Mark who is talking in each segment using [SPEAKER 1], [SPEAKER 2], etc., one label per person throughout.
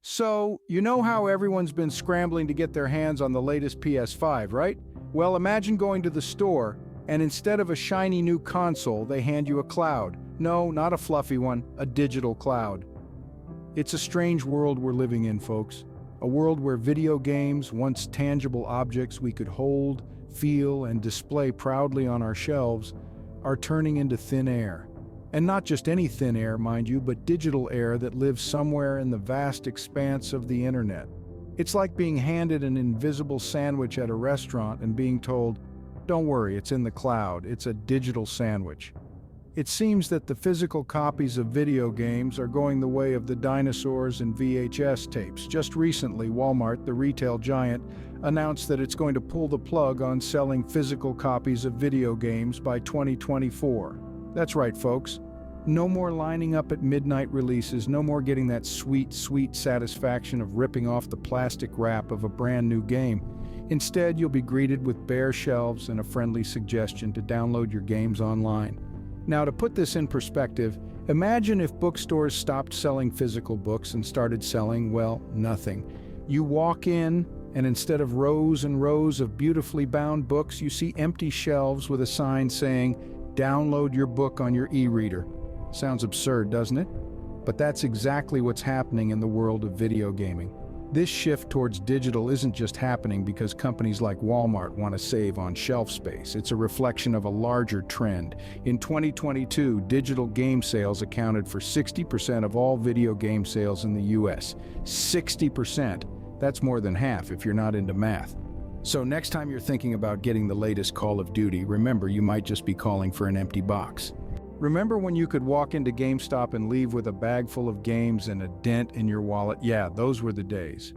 [SPEAKER 1] So, you know how everyone's been scrambling to get their hands on the latest PS5, right? Well, imagine going to the store, and instead of a shiny new console, they hand you a cloud. No, not a fluffy one, a digital cloud. It's a strange world we're living in, folks. A world where video games, once tangible objects we could hold, feel, and display proudly on our shelves, are turning into thin air. And not just any thin air, mind you, but digital air that lives somewhere in the vast expanse of the internet. It's like being handed an invisible sandwich at a restaurant and being told, "Don't worry, it's in the cloud, it's a digital sandwich." It seems that the physical copies of video games are going the way of the dinosaurs and VHS tapes. Just recently, Walmart, the retail giant, announced that it's going to pull the plug on selling physical copies of video games by 2024. That's right, folks. No more lining up at midnight releases, no more getting that sweet, sweet satisfaction of ripping off the plastic wrap of a brand new game. Instead, you'll be greeted with bare shelves and a friendly suggestion to download your games online. Now, to put this in perspective, imagine if bookstores stopped selling physical books and started selling, well, nothing. You walk in, and instead of rows and rows of beautifully bound books, you see empty shelves with a sign saying, "Download your book on your e-reader." Sounds absurd, doesn't it? But that's exactly what's happening in the world of video gaming. This shift towards digital isn't just happening because companies like Walmart want to save on shelf space. It's a reflection of a larger trend. In 2022, digital game sales accounted for 60% of all video game sales in the US. 60%! That's more than half if you're not into math. So next time you're thinking about getting the latest Call of Duty, remember you might just be calling for an empty box. Remember when you could walk into GameStop and leave with a bag full of games and a dent in your wallet? Yeah, those were the days.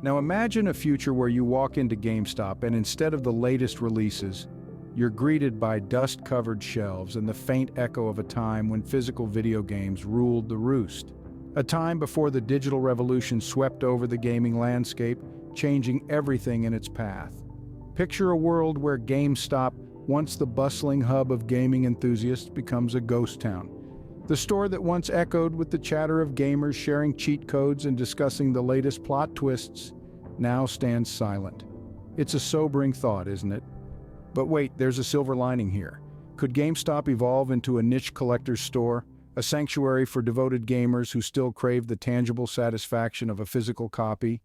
[SPEAKER 1] Now imagine a future where you walk into GameStop and instead of the latest releases, you're greeted by dust-covered shelves and the faint echo of a time when physical video games ruled the roost. A time before the digital revolution swept over the gaming landscape, changing everything in its path. Picture a world where GameStop, once the bustling hub of gaming enthusiasts, becomes a ghost town. The store that once echoed with the chatter of gamers sharing cheat codes and discussing the latest plot twists now stands silent. It's a sobering thought, isn't it? But wait, there's a silver lining here. Could GameStop evolve into a niche collector's store? A sanctuary for devoted gamers who still crave the tangible satisfaction of a physical copy?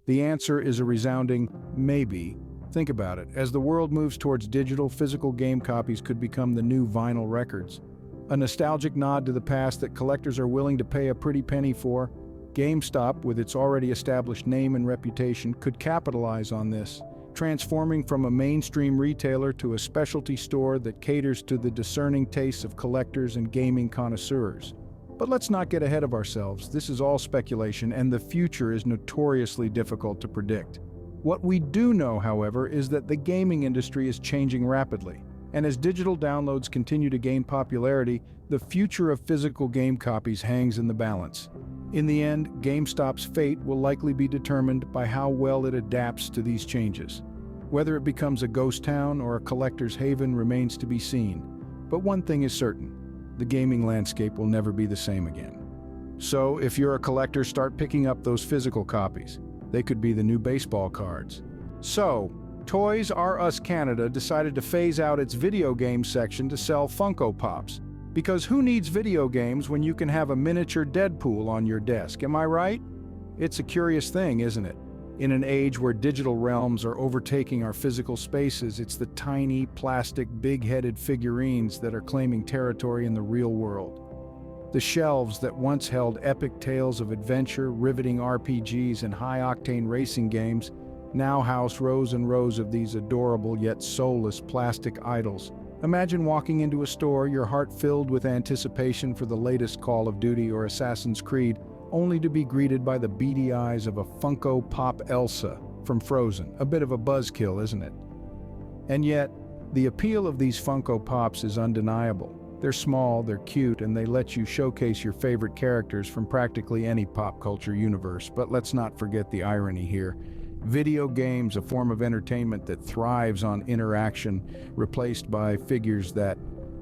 [SPEAKER 1] The answer is a resounding maybe. Think about it. As the world moves towards digital, physical game copies could become the new vinyl records. A nostalgic nod to the past that collectors are willing to pay a pretty penny for. GameStop, with its already established name and reputation, could capitalize on this, transforming from a mainstream retailer to a specialty store that caters to the discerning tastes of collectors and gaming connoisseurs. But let's not get ahead of ourselves. This is all speculation, and the future is notoriously difficult to predict. What we do know, however, is that the gaming industry is changing rapidly, and as digital downloads continue to gain popularity, the future of physical game copies hangs in the balance. In the end, GameStop's fate will likely be determined by how well it adapts to these changes. Whether it becomes a ghost town or a collector's haven remains to be seen. But one thing is certain, the gaming landscape will never be the same again. So, if you're a collector, start picking up those physical copies. They could be the new baseball cards. So, Toys R Us Canada decided to phase out its video game section to sell Funko Pops. Because who needs video games when you can have a miniature Deadpool on your desk, am I right? It's a curious thing, isn't it? In an age where digital realms are overtaking our physical spaces, it's the tiny, plastic, big-headed figurines that are claiming territory in the real world. The shelves that once held epic tales of adventure, riveting RPGs, and high-octane racing games now house rows and rows of these adorable yet soulless plastic idols. Imagine walking into a store, your heart filled with anticipation for the latest Call of Duty or Assassin's Creed, only to be greeted by the beady eyes of a Funko Pop Elsa from Frozen. A bit of a buzzkill, isn't it? And yet, the appeal of these Funko Pops is undeniable. They're small, they're cute, and they let you showcase your favorite characters from practically any pop culture universe. But let's not forget the irony here. Video games, a form of entertainment that thrives on interaction, replaced by figures that,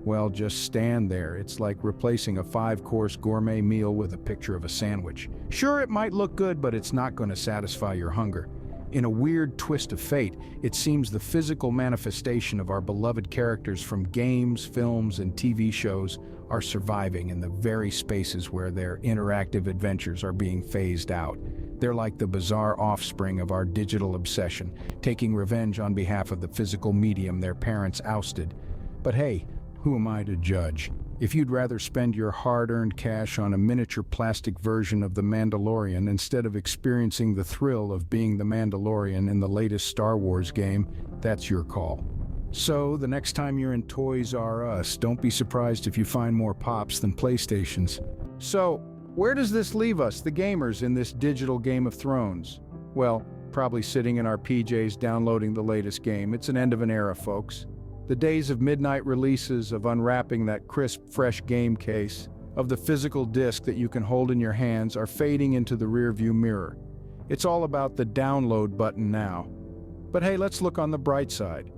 [SPEAKER 1] well, just stand there. It's like replacing a 5-course gourmet meal with a picture of a sandwich. Sure, it might look good, but it's not going to satisfy your hunger. In a weird twist of fate, it seems the physical manifestation of our beloved characters from games, films, and TV shows are surviving in the very spaces where their interactive adventures are being phased out. They're like the bizarre offspring of our digital obsession, taking revenge on behalf of the physical medium their parents ousted. But hey, who am I to judge? If you'd rather spend your hard-earned cash on a miniature plastic version of The Mandalorian instead of experiencing the thrill of being the Mandalorian in the latest Star Wars game, that's your call. So, the next time you're in Toys R Us, don't be surprised if you find more Pops than PlayStations. So, where does this leave us, the gamers, in this digital Game of Thrones? Well, probably sitting in our PJs downloading the latest game. It's an end of an era, folks. The days of midnight releases, of unwrapping that crisp, fresh game case, of the physical disc that you can hold in your hands are fading into the rearview mirror. It's all about the download button now. But hey, let's look on the bright side.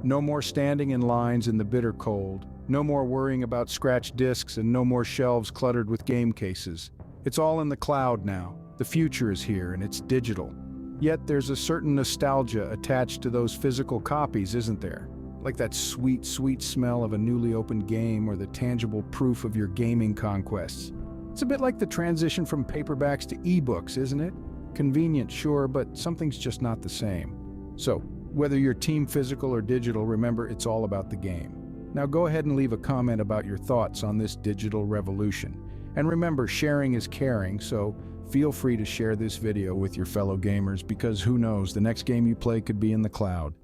[SPEAKER 1] No more standing in lines in the bitter cold, no more worrying about scratched discs, and no more shelves cluttered with game cases. It's all in the cloud now. The future is here, and it's digital. Yet there's a certain nostalgia attached to those physical copies, isn't there? Like that sweet, sweet smell of a newly opened game or the tangible proof of your gaming conquests. It's a bit like the transition from paperbacks to ebooks, isn't it? Convenient, sure, but something's just not the same. So, whether you're team physical or digital, remember it's all about the game. Now go ahead and leave a comment about your thoughts on this digital revolution. And remember, sharing is caring, so feel free to share this video with your fellow gamers because who knows, the next game you play could be in the cloud.